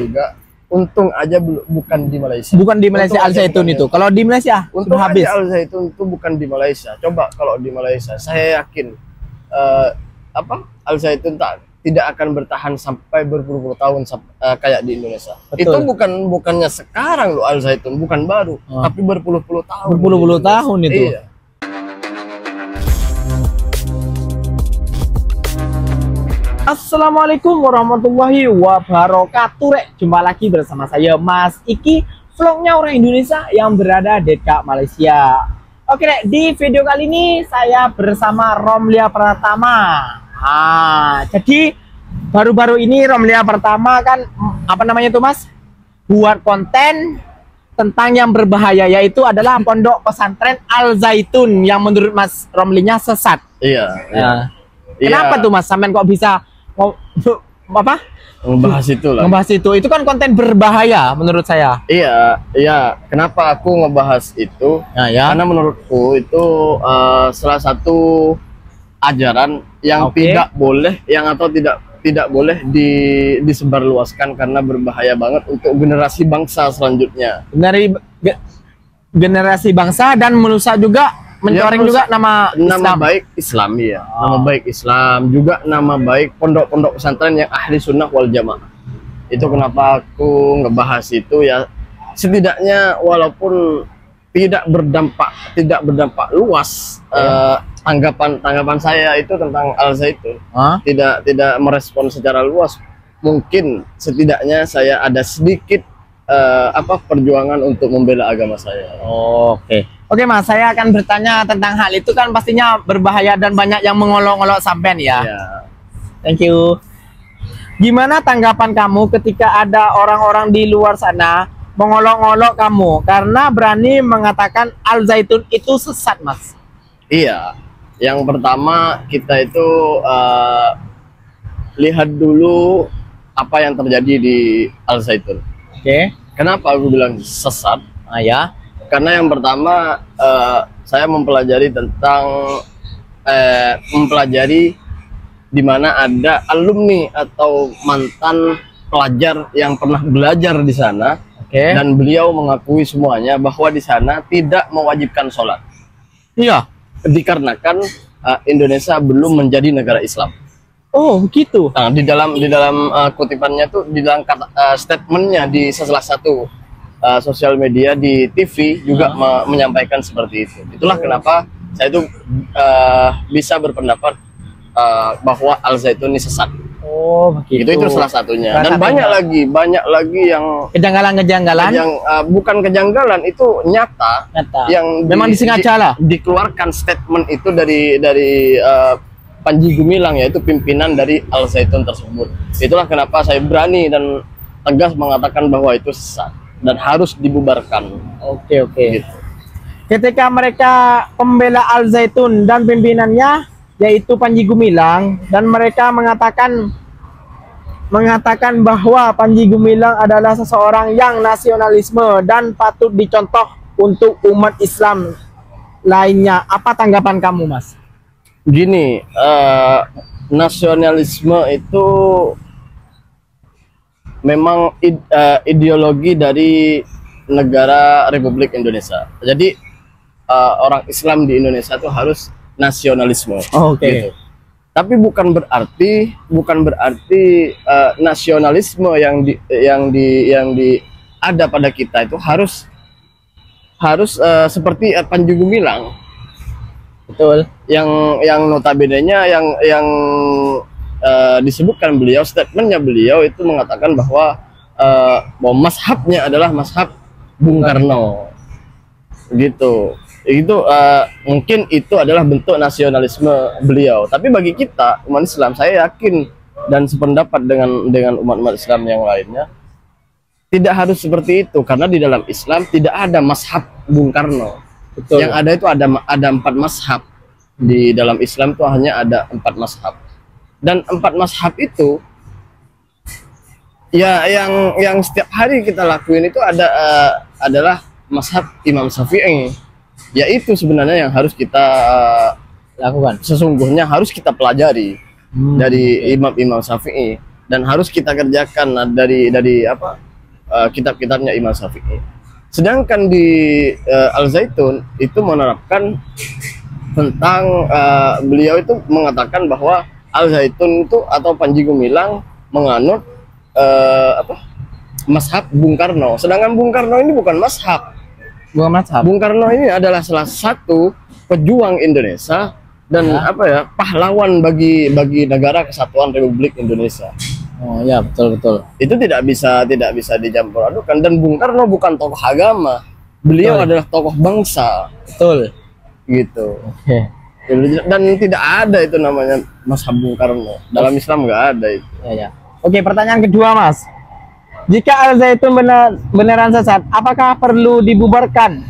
juga. Untung aja bukan di Malaysia. Bukan di Malaysia Al Zaitun itu. Kalau di Malaysia untung sudah habis. Al Zaitun itu bukan di Malaysia. Coba kalau di Malaysia, saya yakin Al Zaitun tidak akan bertahan sampai berpuluh-puluh tahun kayak di Indonesia. Betul. Itu bukannya sekarang loh Al Zaitun, bukan baru, tapi berpuluh-puluh tahun. Berpuluh-puluh tahun itu. Iya. Assalamualaikum warahmatullahi wabarakatuh. Jumpa lagi bersama saya Mas Iki, vlognya orang Indonesia yang berada di Malaysia. Oke Rek, di video kali ini saya bersama Romlia Pratama. Jadi baru-baru ini Romlia Pratama kan apa namanya itu Mas, buat konten tentang yang berbahaya, yaitu adalah pondok pesantren Al Zaitun yang menurut Mas Romlinya sesat. Iya. Kenapa tuh Mas sampean kok bisa membahas itu lah. Membahas itu kan konten berbahaya menurut saya. Iya. Kenapa aku ngebahas itu? Karena menurutku itu salah satu ajaran yang tidak boleh, tidak boleh disebarluaskan karena berbahaya banget untuk generasi bangsa selanjutnya. Dari generasi bangsa dan merusak juga, mencoreng juga nama baik Islam ya. Nama baik Islam juga, nama baik pondok-pondok pesantren yang ahli sunnah wal jamaah. Itu kenapa aku ngebahas itu ya, setidaknya walaupun tidak berdampak luas. Tanggapan saya itu tentang Al Zaitun tidak merespon secara luas. Mungkin setidaknya saya ada sedikit perjuangan untuk membela agama saya. Oke Mas, saya akan bertanya tentang hal itu, kan pastinya berbahaya dan banyak yang mengolok-olok sampean ya. Thank you. Gimana tanggapan kamu ketika ada orang-orang di luar sana mengolok-olok kamu karena berani mengatakan Al Zaitun itu sesat, Mas? Iya. Yang pertama kita itu lihat dulu apa yang terjadi di Al Zaitun. Kenapa aku bilang sesat? Karena yang pertama saya mempelajari di mana ada alumni atau mantan pelajar yang pernah belajar di sana, dan beliau mengakui semuanya bahwa di sana tidak mewajibkan sholat. Dikarenakan Indonesia belum menjadi negara Islam. Oh begitu. Nah, di dalam kutipannya tuh, di dalam statementnya di salah satu sosial media di TV juga menyampaikan seperti itu. Itulah kenapa saya itu bisa berpendapat bahwa Al Zaitun ini sesat. Begitu. Itu salah satunya. Dan banyak lagi yang kejanggalan yang bukan kejanggalan, itu nyata. Yang memang disengaja lah dikeluarkan statement itu dari Panji Gumilang, yaitu pimpinan dari Al Zaitun tersebut. Itulah kenapa saya berani dan tegas mengatakan bahwa itu sesat dan harus dibubarkan. Gitu. Ketika mereka pembela Al Zaitun dan pimpinannya yaitu Panji Gumilang, dan mereka mengatakan bahwa Panji Gumilang adalah seseorang yang nasionalisme dan patut dicontoh untuk umat Islam lainnya, apa tanggapan kamu, Mas? Gini, nasionalisme itu memang ideologi dari negara Republik Indonesia. Jadi orang Islam di Indonesia itu harus nasionalisme. Gitu. Tapi bukan berarti nasionalisme yang ada pada kita itu harus seperti Panji Gumilang. Betul. Yang notabene-nya yang disebutkan beliau, statementnya beliau itu mengatakan bahwa mazhabnya adalah mazhab Bung Karno, gitu. Itu mungkin itu adalah bentuk nasionalisme beliau. Tapi bagi kita umat Islam, saya yakin dan sependapat dengan umat Islam yang lainnya, tidak harus seperti itu, karena di dalam Islam tidak ada mazhab Bung Karno. Yang ada itu ada 4 mazhab. Di dalam Islam itu hanya ada 4 mazhab. Dan 4 mazhab itu ya yang setiap hari kita lakuin itu adalah mazhab Imam Syafi'i. Yaitu sebenarnya yang harus kita lakukan. Sesungguhnya harus kita pelajari dari Imam Syafi'i. dan harus kita kerjakan dari apa kitab-kitabnya Imam Syafi'i. Sedangkan di Al Zaitun itu menerapkan tentang beliau itu mengatakan bahwa Al Zaitun itu atau Panji Gumilang menganut mazhab Bung Karno. Sedangkan Bung Karno ini bukan mazhab. Bukan mazhab. Bung Karno ini adalah salah satu pejuang Indonesia dan pahlawan bagi negara kesatuan Republik Indonesia. Oh ya, betul. Itu tidak bisa dicampur adukan, dan Bung Karno bukan tokoh agama. Beliau adalah tokoh bangsa. Betul. Gitu. Oke. Dan tidak ada itu namanya mazhab Bung Karno. Dalam Islam nggak ada itu. Ya. Oke, pertanyaan kedua, Mas. Jika Al Zaitun beneran sesat, apakah perlu dibubarkan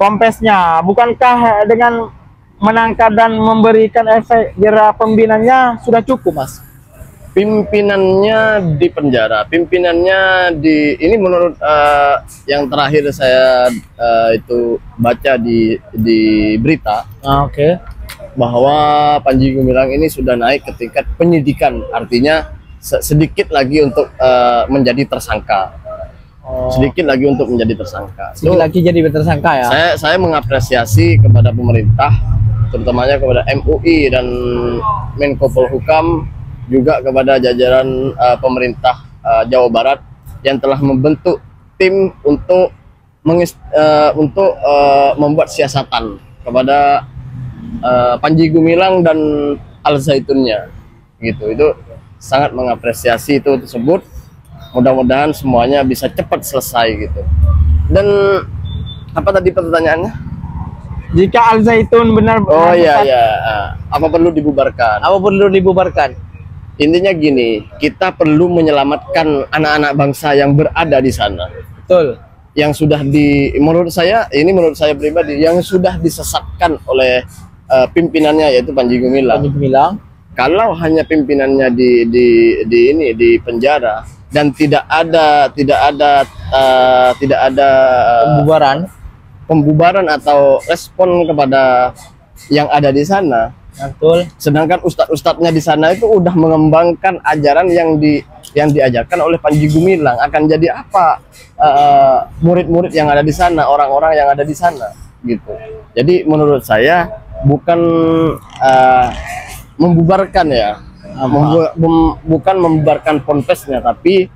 pompesnya? Bukankah dengan menangkap dan memberikan efek jera pimpinannya sudah cukup, Mas? Pimpinannya di penjara, pimpinannya ini menurut yang terakhir saya itu baca di berita, Oke. bahwa Panji Gumilang ini sudah naik ke tingkat penyidikan, artinya sedikit lagi untuk menjadi tersangka. Sedikit lagi untuk menjadi tersangka. Sedikit lagi jadi tersangka ya. Saya mengapresiasi kepada pemerintah, terutamanya kepada MUI dan Menko Polhukam, juga kepada jajaran pemerintah Jawa Barat yang telah membentuk tim untuk membuat siasatan kepada Panji Gumilang dan Al Zaitunnya, gitu. Itu sangat mengapresiasi itu tersebut. Mudah-mudahan semuanya bisa cepat selesai gitu. Dan apa tadi pertanyaannya? Jika Al Zaitun benar apa perlu dibubarkan? Apa perlu dibubarkan? Intinya gini, kita perlu menyelamatkan anak-anak bangsa yang berada di sana. Betul. Yang sudah menurut saya pribadi, yang sudah disesatkan oleh pimpinannya, yaitu Panji Gumilang. Panji Gumilang. Kalau hanya pimpinannya di penjara dan tidak ada pembubaran atau respon kepada yang ada di sana. Betul. Sedangkan ustadz-ustadznya di sana itu udah mengembangkan ajaran yang diajarkan oleh Panji Gumilang. Akan jadi apa murid-murid yang ada di sana, orang-orang yang ada di sana, gitu. Jadi menurut saya bukan membubarkan ya, bukan membubarkan ponpesnya, tapi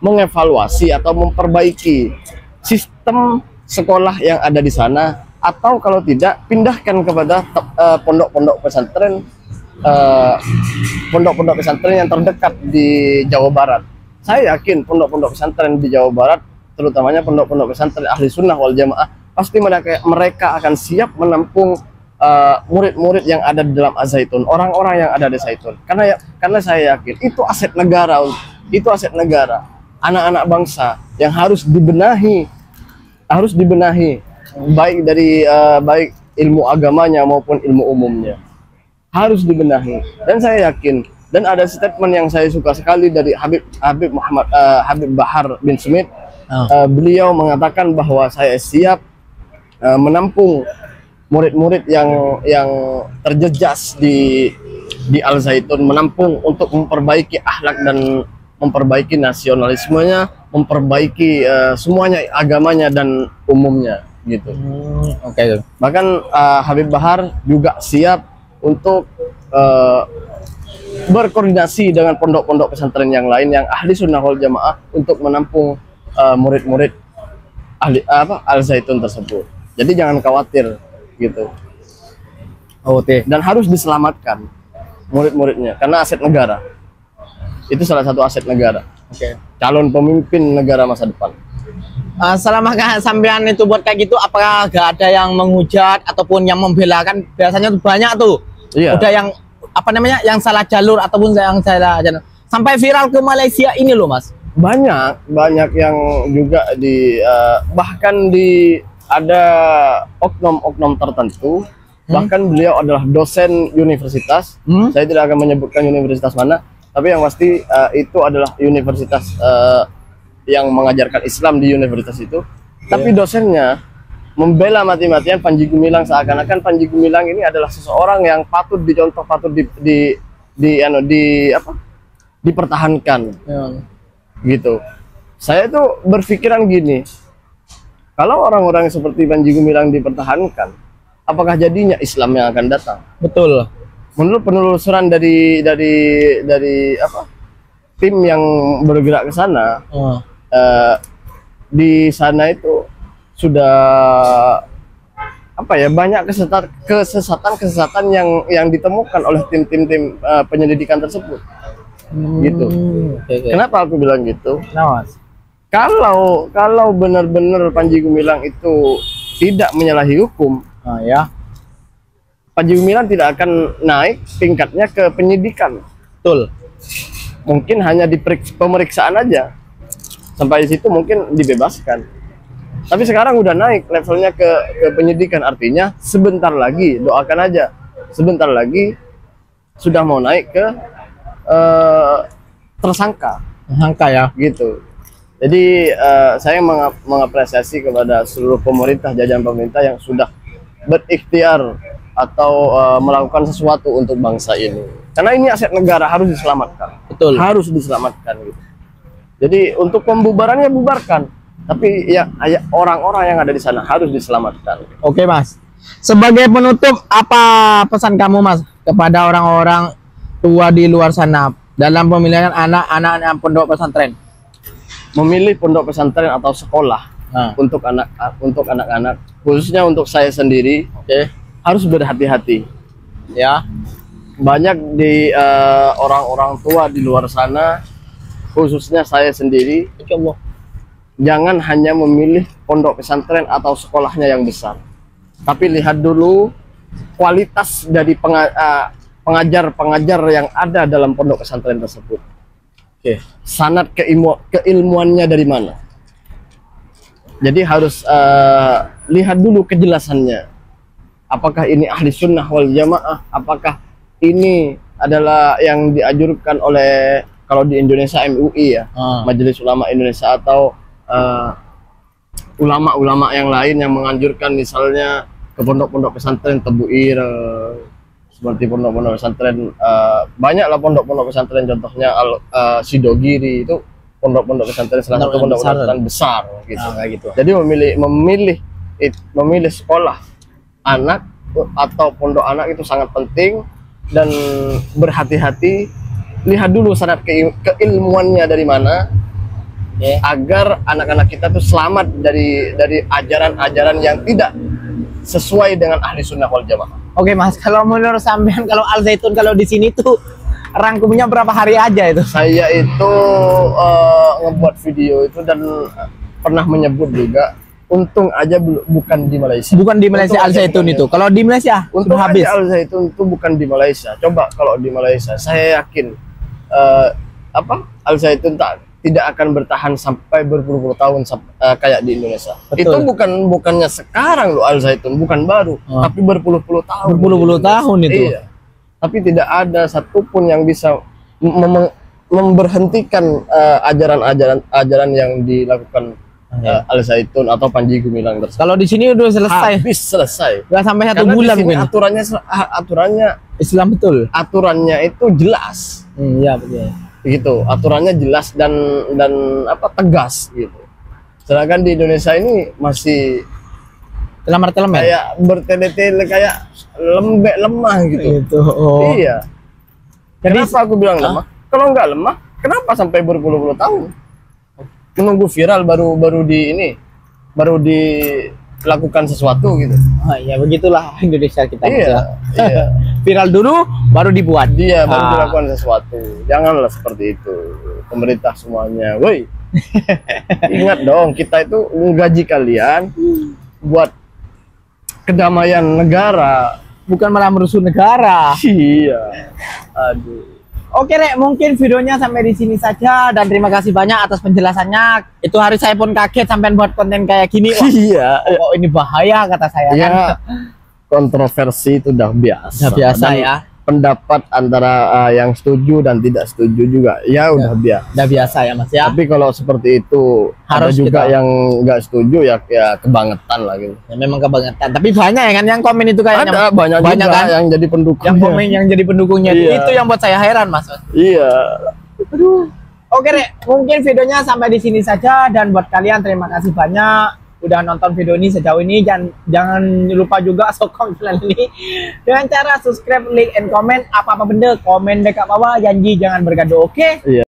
mengevaluasi atau memperbaiki sistem sekolah yang ada di sana. Atau kalau tidak, pindahkan kepada pondok-pondok pesantren yang terdekat di Jawa Barat. Saya yakin pondok-pondok pesantren di Jawa Barat, terutamanya pondok-pondok pesantren Ahli Sunnah wal Jamaah, pasti mereka akan siap menampung murid-murid yang ada di dalam Al Zaitun, orang-orang yang ada di Zaitun. Karena saya yakin itu aset negara, anak-anak bangsa yang harus dibenahi, baik dari baik ilmu agamanya maupun ilmu umumnya, harus dibenahi. Dan saya yakin, dan ada statement yang saya suka sekali dari Habib Bahar bin Smith. Beliau mengatakan bahwa saya siap menampung murid-murid yang terjejas di Al Zaitun, menampung untuk memperbaiki akhlak dan memperbaiki nasionalismenya, memperbaiki semuanya, agamanya dan umumnya, gitu. Oke. Bahkan Habib Bahar juga siap untuk berkoordinasi dengan pondok-pondok pesantren yang lain yang Ahli Sunnah wal Jamaah untuk menampung murid-murid Al Zaitun tersebut. Jadi jangan khawatir, gitu. Dan harus diselamatkan murid-muridnya karena aset negara. Itu salah satu aset negara. Calon pemimpin negara masa depan. Selama sampean itu buat kayak gitu, apakah gak ada yang menghujat ataupun yang membela? Kan biasanya tuh banyak tuh. Iya. Udah yang yang salah jalur ataupun yang salah jalur. Sampai viral ke Malaysia ini loh, Mas. Banyak yang juga bahkan ada oknum-oknum tertentu. Bahkan beliau adalah dosen universitas. Saya tidak akan menyebutkan universitas mana, tapi yang pasti itu adalah universitas yang mengajarkan Islam di universitas itu. Tapi dosennya membela mati-matian Panji Gumilang, seakan-akan Panji Gumilang ini adalah seseorang yang patut dicontoh, patut dipertahankan. Ya. Gitu. Saya tuh berpikiran gini, kalau orang-orang seperti Panji Gumilang dipertahankan, apakah jadinya Islam yang akan datang? Betul. Menurut penelusuran dari apa tim yang bergerak ke sana, di sana itu sudah apa ya, banyak kesesatan yang ditemukan oleh tim penyelidikan tersebut. Gitu. Okay. Kenapa aku bilang gitu? Nah, Mas. Kalau benar-benar Panji Gumilang itu tidak menyalahi hukum, Ya. Panji Gumilang tidak akan naik tingkatnya ke penyidikan. Betul. Mungkin hanya di pemeriksaan aja. Sampai di situ mungkin dibebaskan. Tapi sekarang udah naik levelnya ke penyidikan, artinya sebentar lagi, doakan aja, sebentar lagi sudah mau naik ke tersangka ya. gitu. Jadi saya mengapresiasi kepada seluruh pemerintah, jajaran pemerintah yang sudah berikhtiar atau melakukan sesuatu untuk bangsa ini. Karena ini aset negara, harus diselamatkan. Betul. Harus diselamatkan gitu. Jadi untuk pembubarannya bubarkan, tapi ya orang-orang yang ada di sana harus diselamatkan. Oke, Mas. Sebagai penutup, apa pesan kamu, Mas, kepada orang-orang tua di luar sana dalam pemilihan anak-anak pondok pesantren? Memilih pondok pesantren atau sekolah untuk anak-anak, khususnya untuk saya sendiri, harus berhati-hati. Ya. Banyak di orang-orang tua di luar sana, khususnya saya sendiri, jangan hanya memilih pondok pesantren atau sekolahnya yang besar, tapi lihat dulu kualitas dari pengajar-pengajar yang ada dalam pondok pesantren tersebut. Sanad keilmuannya dari mana. Jadi harus lihat dulu kejelasannya. Apakah ini ahli sunnah wal jamaah? Apakah ini adalah yang dianjurkan oleh, kalau di Indonesia MUI ya, Majelis Ulama Indonesia, atau ulama-ulama yang lain yang menganjurkan, misalnya ke pondok-pondok pesantren Tebu Ireng, seperti pondok-pondok pesantren banyaklah pondok-pondok pesantren, contohnya Sidogiri, itu pondok-pondok pesantren, salah satu pondok pesantren besar gitu. Gitu. Jadi memilih sekolah anak atau pondok anak itu sangat penting, dan berhati-hati, lihat dulu sanad keilmuannya dari mana, agar anak-anak kita tuh selamat dari ajaran-ajaran yang tidak sesuai dengan ahli sunnah wal jamaah. Oke, Mas, kalau menurut sampean, kalau Al Zaitun kalau di sini tuh rangkumnya berapa hari aja itu? Saya itu ngebuat video itu dan pernah menyebut juga, untung aja bukan di Malaysia. Bukan di Malaysia Al Zaitun itu. Kalau di Malaysia untung habis. Al Zaitun itu bukan di Malaysia. Coba kalau di Malaysia, saya yakin Al Zaitun tidak akan bertahan sampai berpuluh-puluh tahun kayak di Indonesia. Betul. Itu bukannya sekarang loh Al Zaitun, bukan baru, tapi berpuluh-puluh tahun. Berpuluh-puluh tahun itu. Iya. Tapi tidak ada satupun yang bisa memberhentikan ajaran yang dilakukan Al Zaitun atau Panji Gumilang tersebut. Kalau di sini udah selesai. Habis selesai. Nggak sampai 1 Karena bulan di sini mungkin. aturannya Islam betul. Aturannya itu jelas. Iya, betul. Gitu, aturannya jelas dan tegas gitu. Sedangkan di Indonesia ini masih Telemar-telemar. kayak bertele-tele, kayak lemah gitu. Gitu. Iya. Kenapa aku bilang lemah? Kalau nggak lemah, kenapa sampai berpuluh-puluh tahun menunggu viral baru dilakukan sesuatu gitu? Ya begitulah Indonesia kita. Iya. Viral dulu baru dibuat. Dia baru dilakukan sesuatu. Janganlah seperti itu. Pemerintah semuanya, woi. Ingat dong, kita itu menggaji kalian buat kedamaian negara, bukan malah merusuh negara. Iya. Aduh. Oke, Rek, mungkin videonya sampai di sini saja, dan terima kasih banyak atas penjelasannya. Itu hari saya pun kaget sampai buat konten kayak gini. Wah, iya. Oh, ini bahaya kata saya Ya, kan. kontroversi itu udah biasa. Udah biasa Dan ya. pendapat antara yang setuju dan tidak setuju juga ya udah biasa. Udah biasa ya, Mas ya. Tapi kalau seperti itu ada Harus juga kita- yang nggak setuju ya kebangetan lah gitu. Ya, memang kebangetan. Tapi banyak ya kan yang komen itu kayaknya. Ada banyak juga kan yang jadi pendukung. yang komen yang jadi pendukungnya. Iya. Itu yang buat saya heran, Mas. Iya. Aduh. Oke Rek, mungkin videonya sampai di sini saja, dan buat kalian terima kasih banyak udah nonton video ini sejauh ini. Jangan lupa juga sokong channel ini dengan cara subscribe, like, and comment. Apa-apa benda komen dekat bawah, janji jangan bergaduh, oke? Iya.